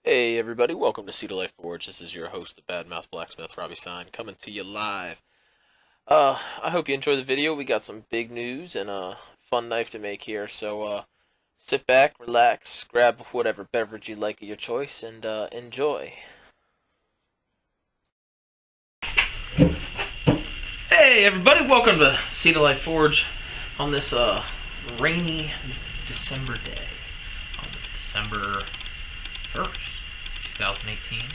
Hey everybody, welcome to Sea to Life Forge. This is your host, the Badmouth Blacksmith, Robbie Sign, coming to you live. I hope you enjoy the video. We got some big news and a fun knife to make here, so sit back, relax, grab whatever beverage you like of your choice, and enjoy. Hey everybody, welcome to Sea to Life Forge on this rainy December day. It's December 1st. 2018.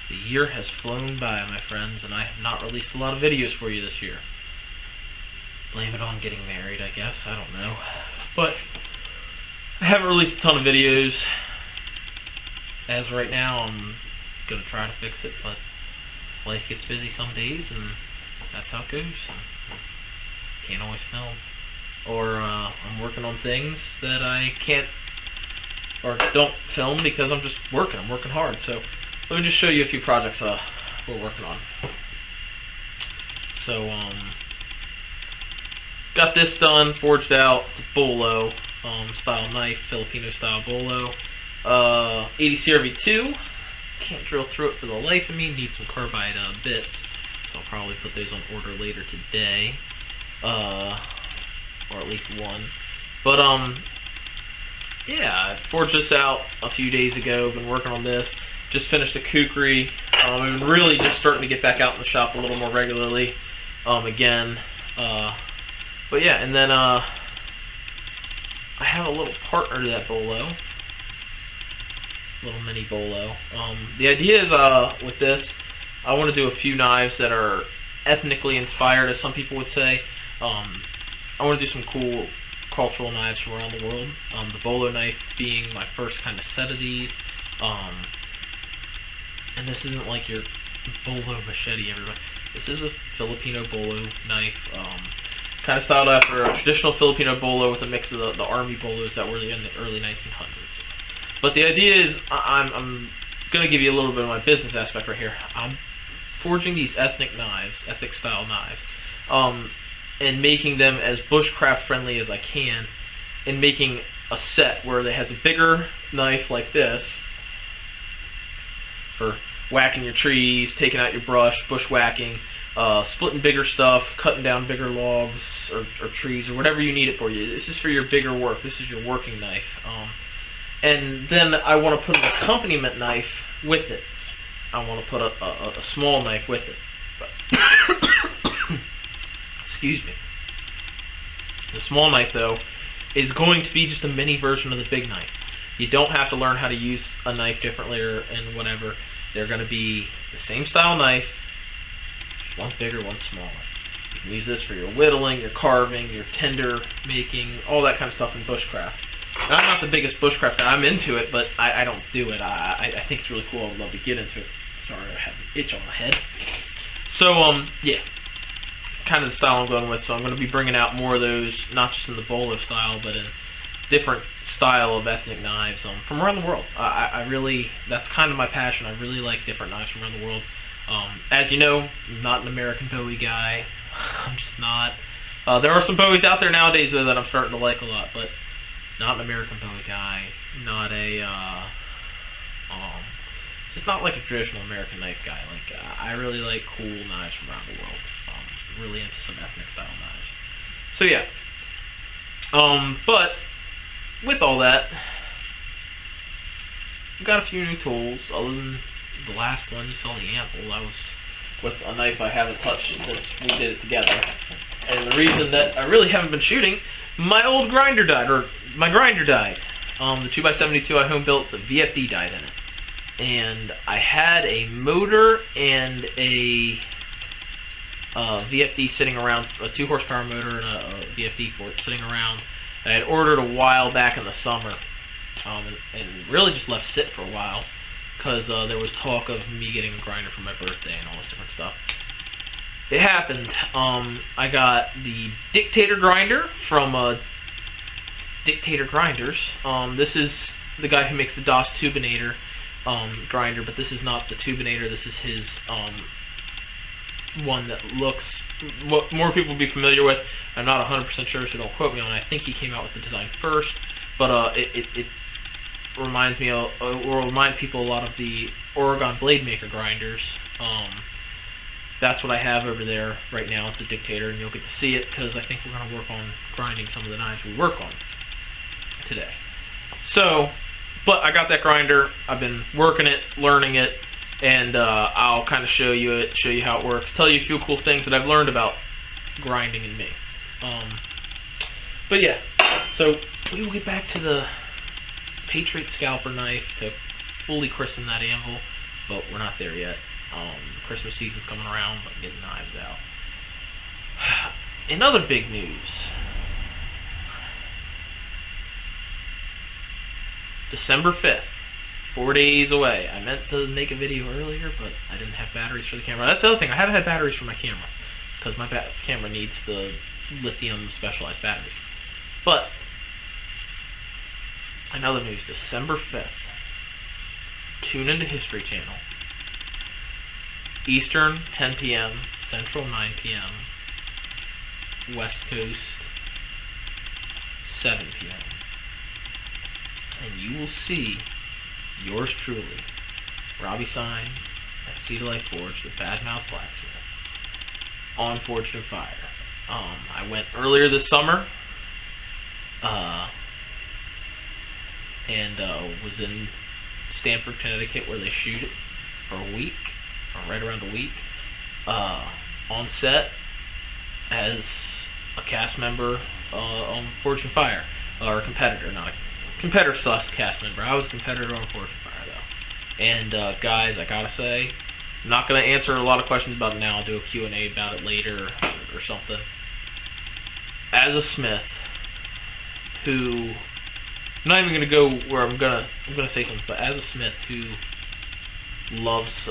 The year has flown by, my friends, and I have not released a lot of videos for you this year. Blame it on getting married, I guess. I don't know. But I haven't released a ton of videos. As of right now, I'm going to try to fix it, but life gets busy some days, and that's how it goes. Can't always film. Or I'm working on things that I can't or don't film because I'm just working. I'm working hard. So let me just show you a few projects we're working on. So got this done, forged out. It's a bolo style knife, Filipino style bolo. 80 CRV2. Can't drill through it for the life of me. Need some carbide bits, so I'll probably put those on order later today, or at least one. But yeah, I forged this out a few days ago. Been working on this. Just finished a kukri. I've been really just starting to get back out in the shop a little more regularly again. But yeah, and then I have a little partner to that bolo. Little mini bolo. The idea is with this, I want to do a few knives that are ethnically inspired, as some people would say. I want to do some cool cultural knives from around the world. The bolo knife being my first kind of set of these. And this isn't like your bolo machete, everybody. This is a Filipino bolo knife, kind of styled after a traditional Filipino bolo with a mix of the army bolos that were in the early 1900s. But the idea is, I'm going to give you a little bit of my business aspect right here. I'm forging these ethnic style knives. And making them as bushcraft friendly as I can, and making a set where it has a bigger knife like this for whacking your trees, taking out your brush, bushwhacking, splitting bigger stuff, cutting down bigger logs or trees or whatever you need it for. This is for your bigger work. This is your working knife. And then I want to put an accompaniment knife with it. I want to put a small knife with it. But excuse me. The small knife, though, is going to be just a mini version of the big knife. You don't have to learn how to use a knife differently and whatever. They're going to be the same style knife, just one's bigger, one's smaller. You can use this for your whittling, your carving, your tender making, all that kind of stuff in bushcraft. And I'm not the biggest bushcraft guy. I'm into it, but I don't do it. I think it's really cool. I would love to get into it. Sorry, I have an itch on my head. So, yeah. Kind of the style I'm going with, so I'm going to be bringing out more of those, not just in the bolo style, but in different style of ethnic knives from around the world. I really, that's kind of my passion. I really like different knives from around the world. As you know, I'm not an American Bowie guy. I'm just not. There are some Bowies out there nowadays, though, that I'm starting to like a lot, but not an American Bowie guy. Not a, just not like a traditional American knife guy. Like, I really like cool knives from around the world. Really into some ethnic style knives. So yeah. But with all that, I've got a few new tools. Other than the last one, you saw the ample. That was with a knife I haven't touched since we did it together. And the reason that I really haven't been shooting, my old grinder died, or my grinder died. The 2x72 I home built, the VFD died in it. And I had a motor and a VFD sitting around, a 2 horsepower motor and a VFD for it sitting around. I had ordered a while back in the summer, and really just left sit for a while because there was talk of me getting a grinder for my birthday and all this different stuff. It happened. I got the Dictator Grinder from Dictator Grinders. This is the guy who makes the DOS Tubinator grinder, but this is not the Tubinator. This is his one that looks what more people will be familiar with. I'm not 100% sure, so don't quote me on it. I think he came out with the design first, but it reminds me will remind people a lot of the Oregon Blade Maker grinders. That's what I have over there right now is the Dictator, and you'll get to see it because I think we're going to work on grinding some of the knives we work on today. So, but I got that grinder. I've been working it, learning it, and I'll kind of show you how it works, tell you a few cool things that I've learned about grinding and me. But yeah, so we will get back to the Patriot Scalper knife to fully christen that anvil, but we're not there yet. Christmas season's coming around, but I'm getting knives out. In other big news, December 5th, 4 days away. I meant to make a video earlier, but I didn't have batteries for the camera. That's the other thing. I haven't had batteries for my camera because my camera needs the lithium specialized batteries. But in other news, December 5th, tune into History Channel. Eastern, 10 p.m., Central, 9 p.m., West Coast, 7 p.m. And you will see yours truly, Robbie Sign, at Sea to Life Forge, the Badmouth Blacksmith, on Forged in Fire. I went earlier this summer, and was in Stamford, Connecticut, where they shoot it for a week, or right around a week, on set as a cast member on Forged in Fire, or a competitor, not a competitor / cast member. I was a competitor on Forged in Fire, though. And guys, I gotta say, I'm not gonna answer a lot of questions about it now. I'll do a Q&A about it later or something. As a smith who, I'm not even gonna go where I'm gonna say something, but as a smith who loves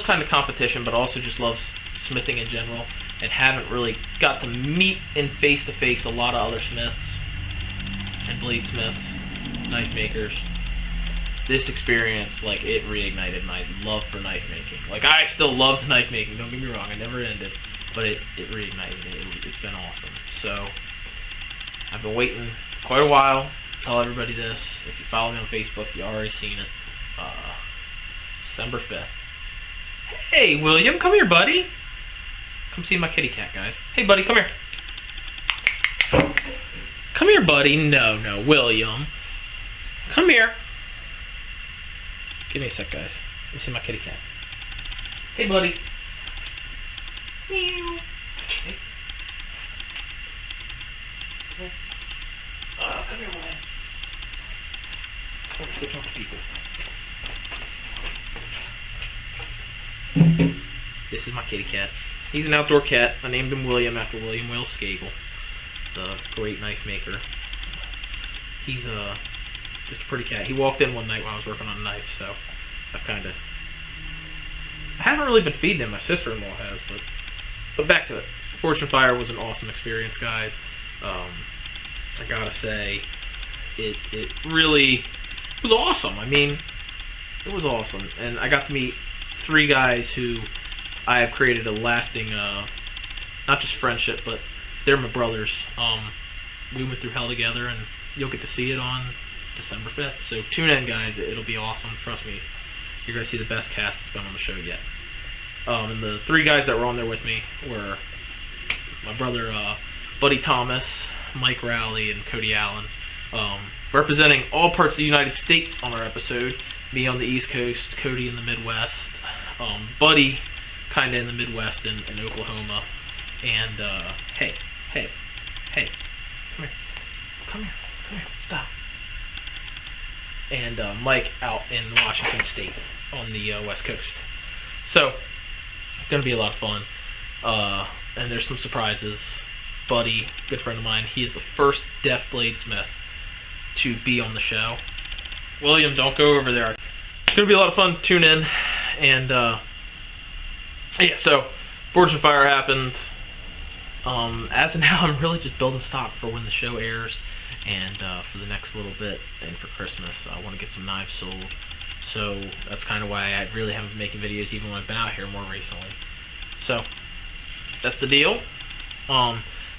kind of competition, but also just loves smithing in general, and haven't really got to meet in face-to-face a lot of other smiths and bladesmiths, knife makers. This experience, like, it reignited my love for knife making. Like, I still love knife making, don't get me wrong, I never ended, but it reignited it. It's been awesome. So, I've been waiting quite a while to tell everybody this. If you follow me on Facebook, you already seen it. December 5th. Hey, William, come here, buddy. Come see my kitty cat, guys. Hey, buddy, come here. Come here, buddy. No, William. Come here. Give me a sec, guys. Let me see my kitty cat. Hey, buddy. Meow. Hey. Come here, William. Let's go talk to people. This is my kitty cat. He's an outdoor cat. I named him William after William Wales Skagel, the great knife maker. He's just a pretty cat. He walked in one night while I was working on a knife, so I haven't really been feeding him. My sister-in-law has, but back to it. Forged in Fire was an awesome experience, guys. I gotta say, it really was awesome. I mean, it was awesome, and I got to meet 3 guys who I have created a lasting, not just friendship, but they're my brothers. We went through hell together, and you'll get to see it on December 5th. So tune in, guys. It'll be awesome. Trust me. You're going to see the best cast that's been on the show yet. And the 3 guys that were on there with me were my brother, Buddy Thomas, Mike Rowley, and Cody Allen. Representing all parts of the United States on our episode. Me on the East Coast, Cody in the Midwest, Buddy kind of in the Midwest in Oklahoma, and hey, come here, stop. And Mike out in Washington State on the West Coast. So, gonna be a lot of fun, and there's some surprises. Buddy, good friend of mine, he is the first deaf bladesmith to be on the show. William, don't go over there. It's gonna be a lot of fun. Tune in, and yeah. So, Forged in Fire happened. As of now, I'm really just building stock for when the show airs, and for the next little bit, and for Christmas. I want to get some knives sold. So that's kind of why I really haven't been making videos, even when I've been out here more recently. So that's the deal.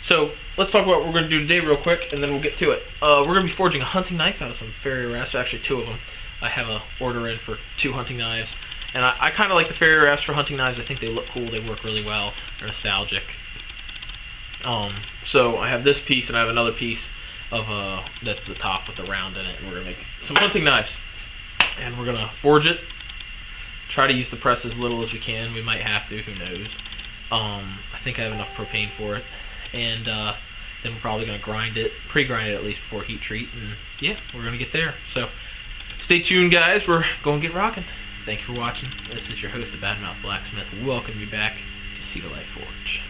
So let's talk about what we're going to do today real quick, and then we'll get to it. We're going to be forging a hunting knife out of some fairy rasp, actually 2 of them. I have a order in for 2 hunting knives, and I kind of like the fairy rasps for hunting knives. I think they look cool, they work really well, they're nostalgic. So I have this piece, and I have another piece of that's the top with the round in it, and we're going to make some hunting knives. And we're going to forge it, try to use the press as little as we can. We might have to, who knows. I think I have enough propane for it. And then we're probably going to grind it, pre-grind it at least before heat treat. And yeah, we're going to get there. So stay tuned, guys. We're going to get rocking. Thank you for watching. This is your host, the Badmouth Blacksmith. Welcome you back to Sea to Life Forge.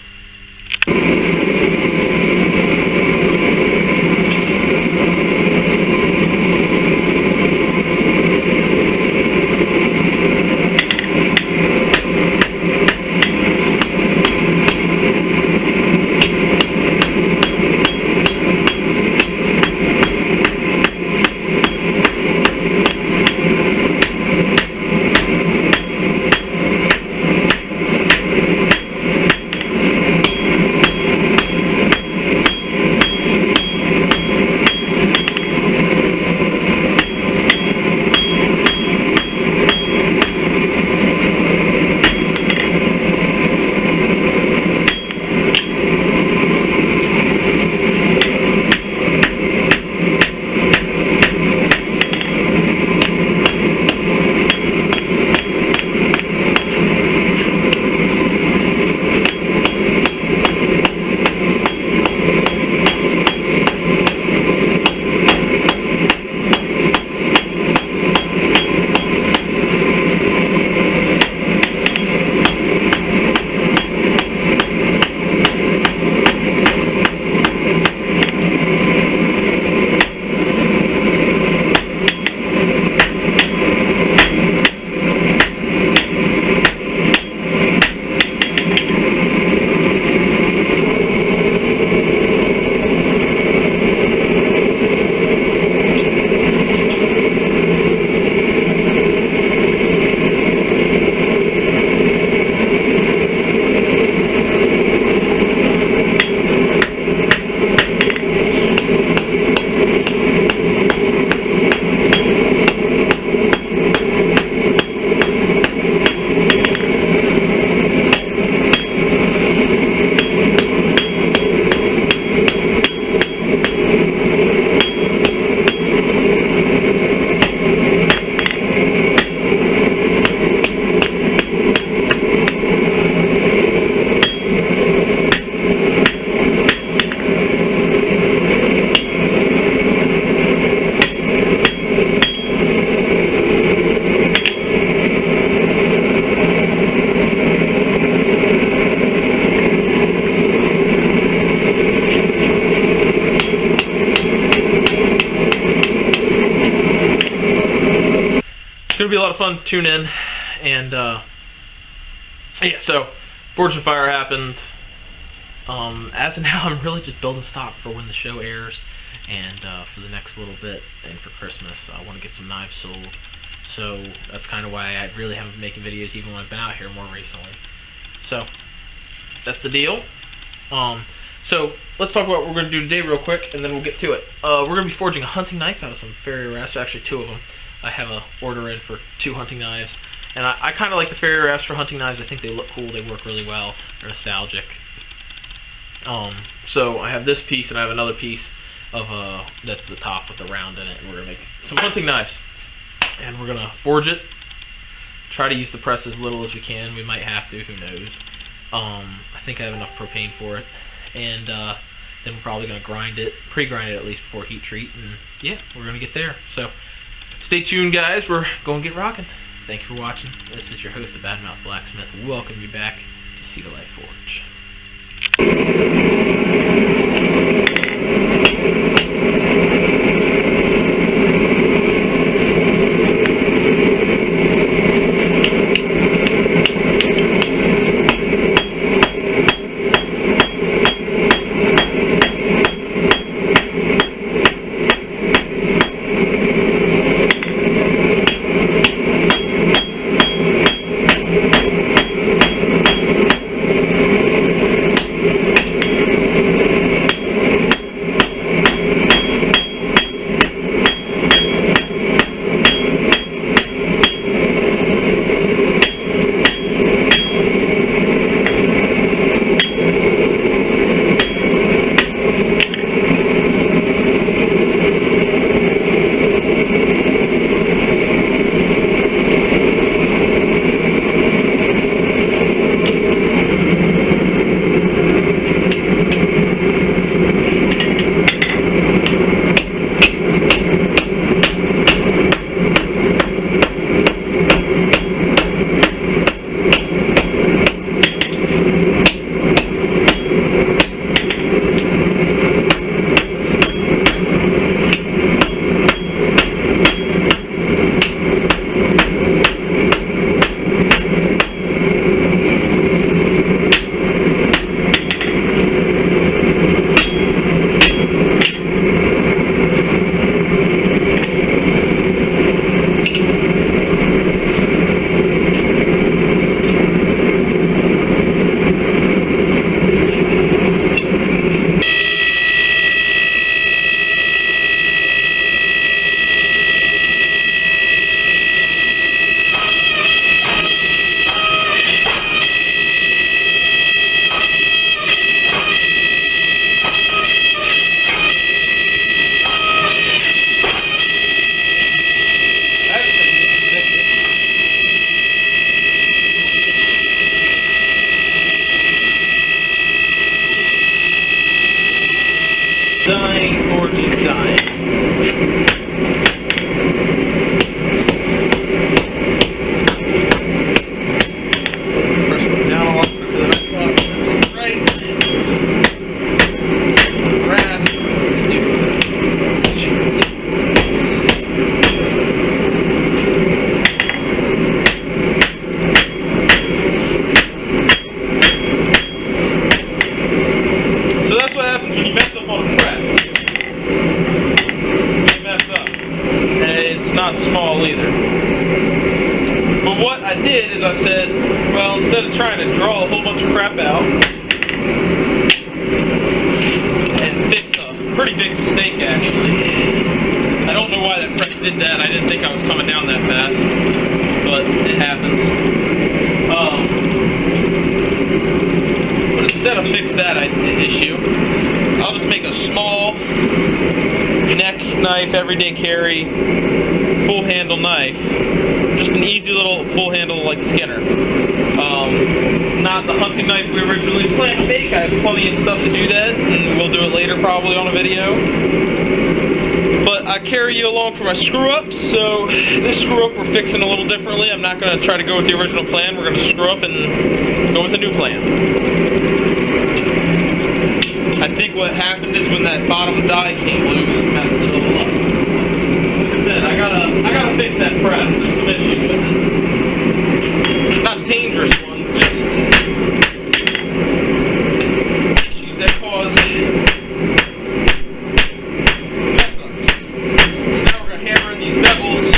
Gonna be a lot of fun. Tune in, and yeah. So, Forge and Fire happened. As of now, I'm really just building stock for when the show airs, and for the next little bit, and for Christmas. I want to get some knives sold, so that's kind of why I really haven't been making videos, even when I've been out here more recently. So, that's the deal. So let's talk about what we're going to do today real quick, and then we'll get to it. We're going to be forging a hunting knife out of some fairy rasps, actually 2 of them. I have a order in for 2 hunting knives, and I kind of like the fairy rasps for hunting knives. I think they look cool, they work really well, they're nostalgic. So I have this piece, and I have another piece of that's the top with the round in it, and we're going to make some hunting knives. And we're going to forge it, try to use the press as little as we can. We might have to, who knows. I think I have enough propane for it. And then we're probably going to grind it, pre-grind it at least before heat treat. And yeah, we're going to get there. So stay tuned, guys. We're going to get rocking. Thank you for watching. This is your host, the Badmouth Blacksmith. Welcome you back to Sea to Life Forge. professional either. But what I did is I said, well, instead of trying to draw a whole bunch of crap out and fix a pretty big mistake, actually. I don't know why that press did that. I didn't think I was coming down that fast, but it happens. But instead of fix that issue, I'll just make a small neck knife, everyday carry, full handle knife. Just an easy little full handle like Skinner. Not the hunting knife we originally planned to make. I have plenty of stuff to do that, and we'll do it later probably on a video. But I carry you along for my screw up, so this screw up we're fixing a little differently. I'm not going to try to go with the original plan. We're going to screw up and go with a new plan. I think what happened is when that bottom die came loose, it messed it all up. Like I said, I gotta fix that press. There's some issues with it. Not dangerous ones, just issues that cause mess ups. So now we're gonna hammer in these bevels.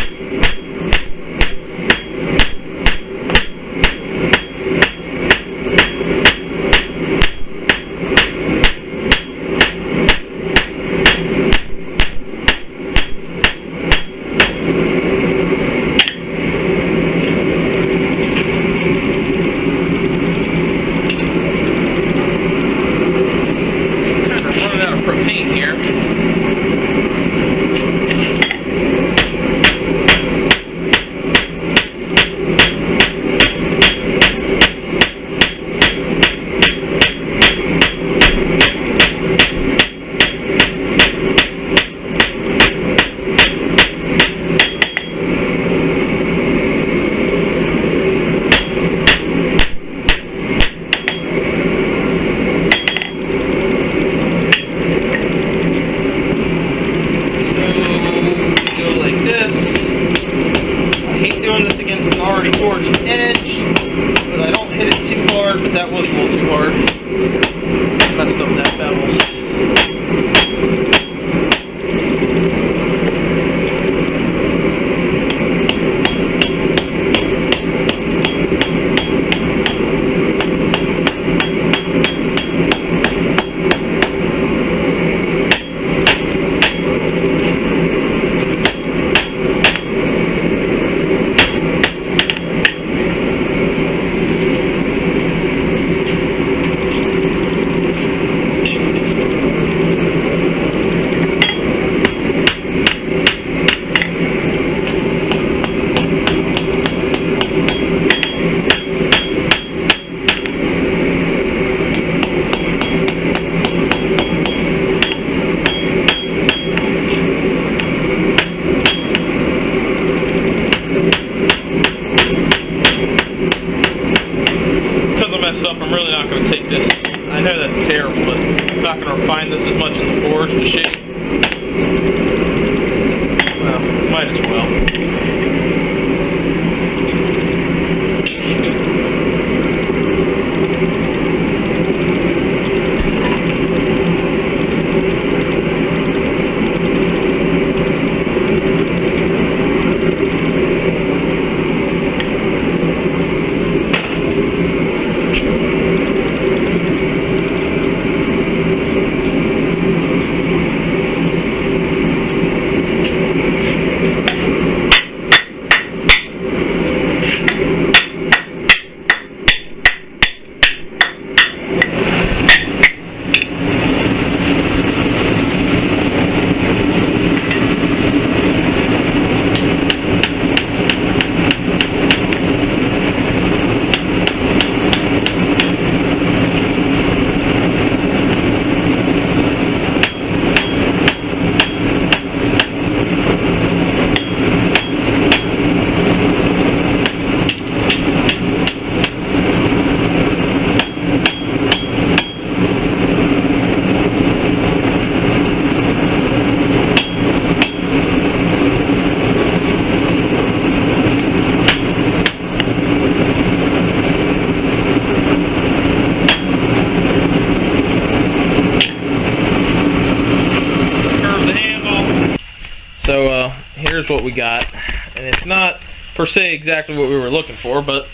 here's what we got, and it's It's not per se exactly what we were looking for, but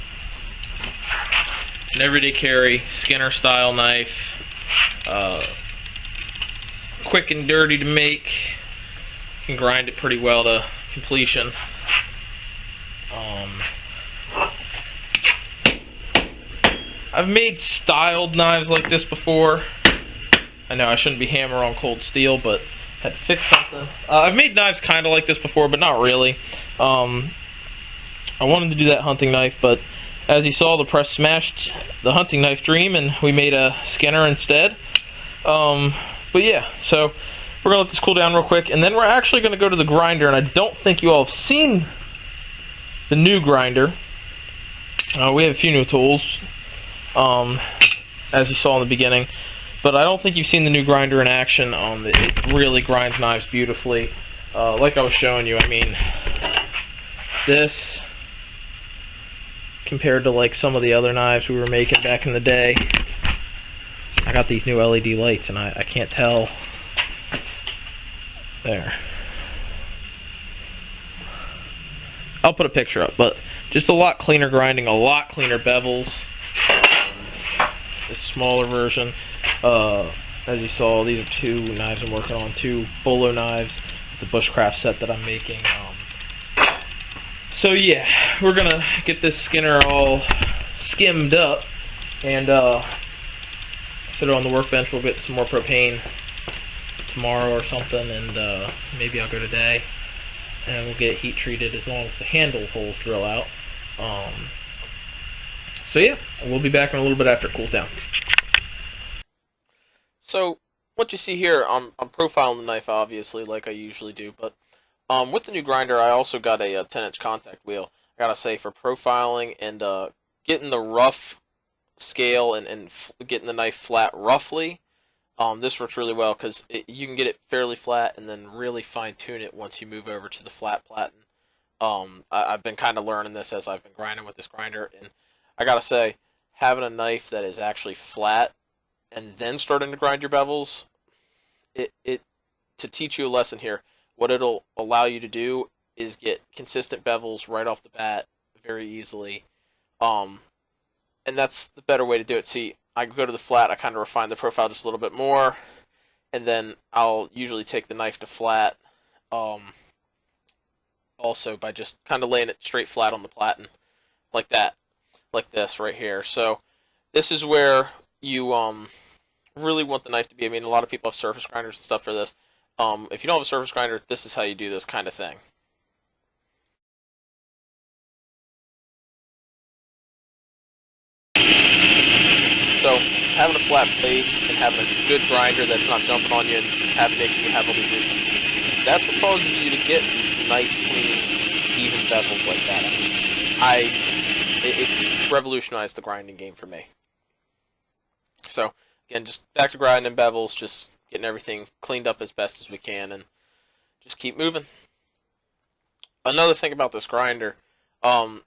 it's an everyday carry, Skinner style knife. Quick and dirty to make. You can grind it pretty well to completion. I've made styled knives like this before. I know I shouldn't be hammering on cold steel, but had to fix something. I've made knives kind of like this before, but not really. I wanted to do that hunting knife, but as you saw, the press smashed the hunting knife dream, and we made a Skinner instead. But yeah, so we're going to let this cool down real quick, and then we're actually going to go to the grinder, and I don't think you all have seen the new grinder. We have a few new tools, as you saw in the beginning, but I don't think you've seen the new grinder in action. It really grinds knives beautifully. Like I was showing you, I mean, this, compared to like some of the other knives we were making back in the day, I got these new LED lights, and I can't tell. There. I'll put a picture up, but just a lot cleaner grinding, a lot cleaner bevels. This smaller version. As you saw, these are two knives I'm working on, two bolo knives. It's a bushcraft set that I'm making. So yeah, we're gonna get this Skinner all skimmed up and sit it on the workbench. We'll get some more propane tomorrow or something, and maybe I'll go today, and we'll get heat treated as long as the handle holes drill out. So yeah, we'll be back in a little bit after it cools down. So what you see here, I'm profiling the knife obviously like I usually do, but with the new grinder I also got a 10-inch contact wheel. I gotta say, for profiling and getting the rough scale and getting the knife flat roughly, this works really well because you can get it fairly flat and then really fine tune it once you move over to the flat platen. I've been kind of learning this as I've been grinding with this grinder, and I gotta say, having a knife that is actually flat and then starting to grind your bevels, to teach you a lesson here, what it'll allow you to do is get consistent bevels right off the bat very easily. And that's the better way to do it. See, I go to the flat, I kind of refine the profile just a little bit more, and then I'll usually take the knife to flat also by just kind of laying it straight flat on the platen, like that, like this right here. So this is where you really want the knife to be. I mean, a lot of people have surface grinders and stuff for this. If you don't have a surface grinder, this is how you do this kind of thing. So having a flat blade and having a good grinder that's not jumping on you and making you have all these issues, that's what causes you to get these nice, clean, even bevels like that. I mean, it's revolutionized the grinding game for me. So again, just back to grinding bevels, just getting everything cleaned up as best as we can, and just keep moving. Another thing about this grinder, I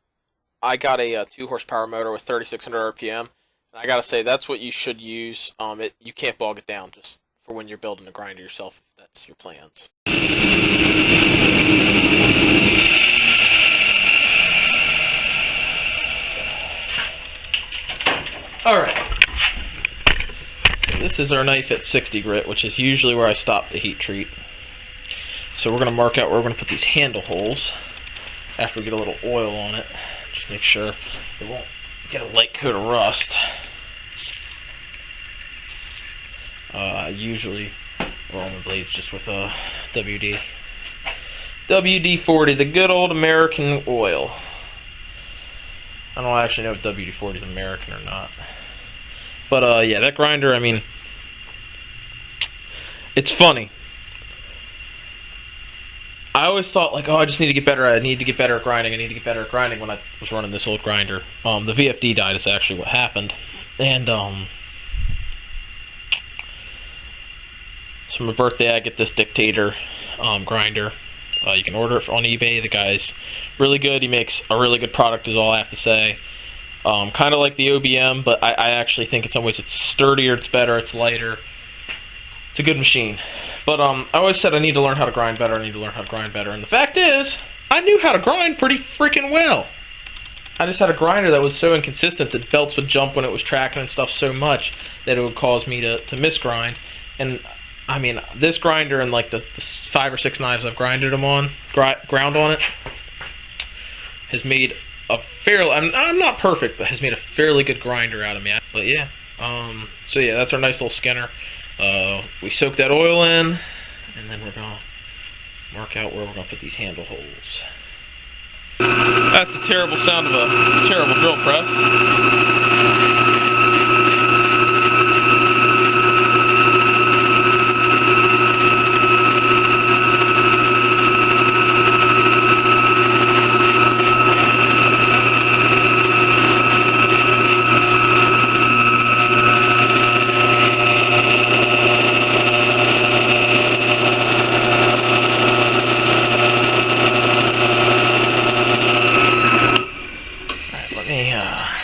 got a 2 horsepower motor with 3600 RPM. And I gotta say, that's what you should use. You can't bog it down just for when you're building a grinder yourself, if that's your plans. Alright. So this is our knife at 60 grit, which is usually where I stop the heat treat. So we're going to mark out where we're going to put these handle holes after we get a little oil on it. Just make sure it won't get a light coat of rust. I usually roll my blades just with a WD. WD-40, the good old American oil. I don't actually know if WD-40 is American or not. But yeah, that grinder, I mean, it's funny. I always thought, like, oh, I just need to get better. I need to get better at grinding. I need to get better at grinding when I was running this old grinder. The VFD died is actually what happened. And so for my birthday, I get this Dictator grinder. You can order it on eBay. The guy's really good. He makes a really good product is all I have to say. Kind of like the OBM, but I actually think in some ways it's sturdier, it's better, it's lighter. It's a good machine. But I always said I need to learn how to grind better, and the fact is, I knew how to grind pretty freaking well. I just had a grinder that was so inconsistent that belts would jump when it was tracking and stuff so much that it would cause me to misgrind. And I mean, this grinder and like the 5 or 6 knives I've grinded them on, ground on it, has made a fairly, I'm not perfect, but has made a fairly good grinder out of me. But yeah, so yeah, that's our nice little skinner. We soak that oil in, and then we're gonna mark out where we're gonna put these handle holes. That's the terrible sound of a terrible drill press.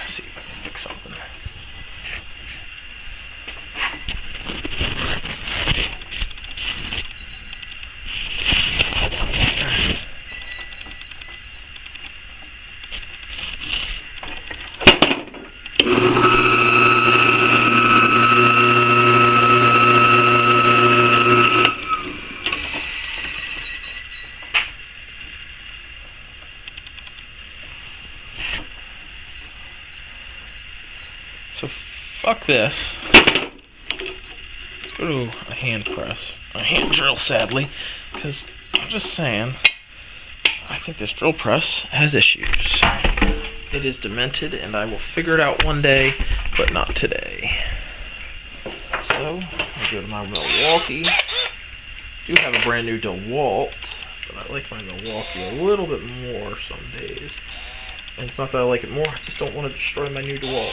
See if I can fix something. So fuck this. Let's go to a hand press. A hand drill, sadly. Because, I'm just saying, I think this drill press has issues. It is demented, and I will figure it out one day, but not today. So, I go to my Milwaukee. I do have a brand new DeWalt, but I like my Milwaukee a little bit more some days. And it's not that I like it more, I just don't want to destroy my new DeWalt.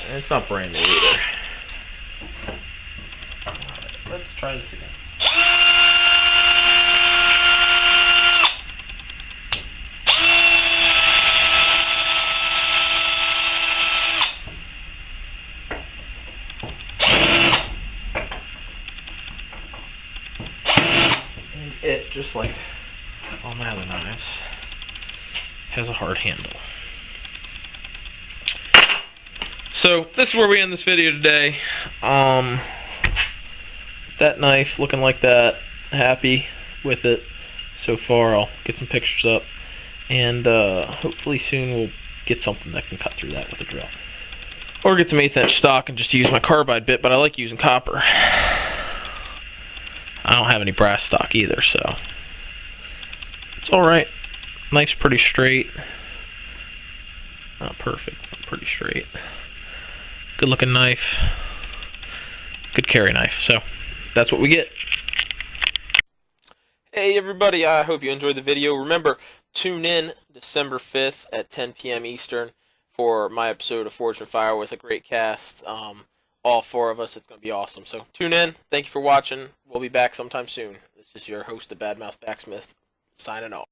And it's not brand new either. Alright, let's try this again. And it, just like all my other knives, has a hard handle. So, this is where we end this video today. That knife looking like that. Happy with it so far. I'll get some pictures up. And hopefully soon we'll get something that can cut through that with a drill. Or get some 1/8 inch stock and just use my carbide bit, but I like using copper. I don't have any brass stock either, so it's alright. Knife's pretty straight. Not perfect, but pretty straight. Good looking knife. Good carry knife. So that's what we get. Hey everybody, I hope you enjoyed the video. Remember, tune in December 5th at 10 p.m. Eastern for my episode of Forge and Fire with a great cast. All 4 of us. It's going to be awesome. So tune in. Thank you for watching. We'll be back sometime soon. This is your host, the Badmouth Backsmith, signing off.